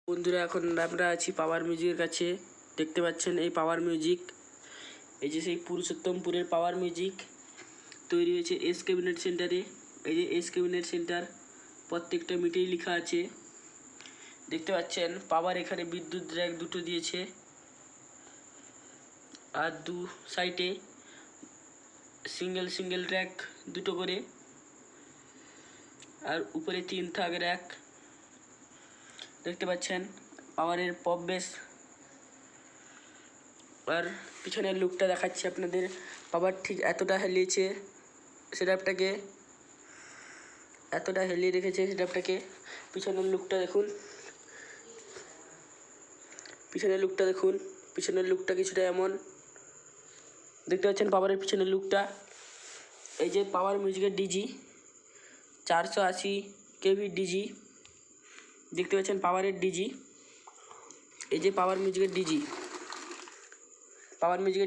বন্ধুরা এখন আমরা আছি পাওয়ার মিউজিকের কাছে। দেখতে পাচ্ছেন এই পাওয়ার মিউজিক, এই যে সেই পুরুষোত্তমপুরের পাওয়ার মিউজিক তৈরি হয়েছে এস ক্যাবিনেট সেন্টারে। এই যে এস ক্যাবিনেট সেন্টার প্রত্যেকটা মিটেই লেখা আছে। দেখতে পাচ্ছেন পাওয়ার এখানে বিদ্যুৎ র্যাক দুটো দিয়েছে আর দু সাইডে সিঙ্গেল র্যাক দুটো করে, আর উপরে 3 থাক র্যাক। দেখতে পাচ্ছেন পাওয়ারের পপ বেস। আর পিছনের লুকটা দেখাচ্ছি আপনাদের। পাওয়ার ঠিক এতটা হেলিয়েছে সেটআপটাকে, এতটা হেলিয়ে রেখেছে সেটআপটাকে। পিছনের লুকটা দেখুন, পিছনের লুকটা কিছুটা এমন। দেখতে পাচ্ছেন পাওয়ারের পিছনের লুকটা। এই যে পাওয়ার মিউজিকের ডিজি 480 কেভি ডিজি। দেখতে পাচ্ছেন পাওয়ারের ডিজি। এই যে পাওয়ার মিউজিকের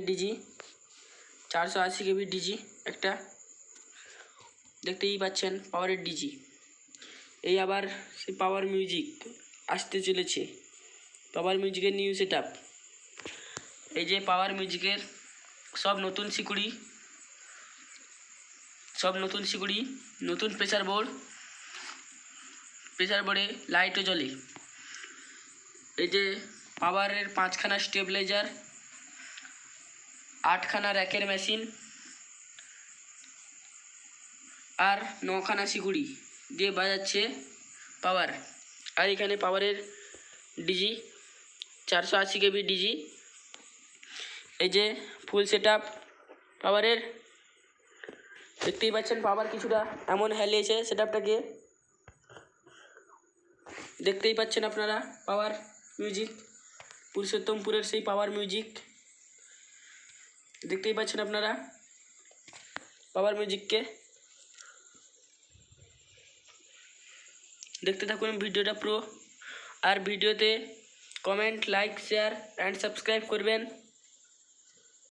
ডিজি 480 কেভি ডিজি একটা। দেখতেই পাচ্ছেন পাওয়ারের ডিজি। এই আবার সেই পাওয়ার মিউজিক আসতে চলেছে, পাওয়ার মিউজিকের নিউ সেটআপ। এই যে পাওয়ার মিউজিকের সব নতুন সিকুড়ি, নতুন প্রেসার বোর্ডে লাইটও জ্বলে। এই যে পাওয়ারের 5খানা স্টেবিলাইজার, 8খানা র্যাকের মেশিন আর 9খানা সিকুড়ি দিয়ে বাজাচ্ছে পাওয়ার। আর এখানে পাওয়ারের ডিজি 480 কেভি ডিজি। এই যে ফুল সেটআপ পাওয়ারের। দেখতেই পাচ্ছেন পাওয়ার কিছুটা এমন হেলিয়েছে সেটআপটাকে। দেখতেই পাচ্ছেন আপনারা পাওয়ার মিউজিক, পুরুষোত্তমপুরের সেই পাওয়ার মিউজিক। দেখতেই পাচ্ছেন আপনারা পাওয়ার মিউজিককে। দেখতে থাকুন ভিডিওটা পুরো, আর ভিডিওতে comment, like, share and subscribe করবেন।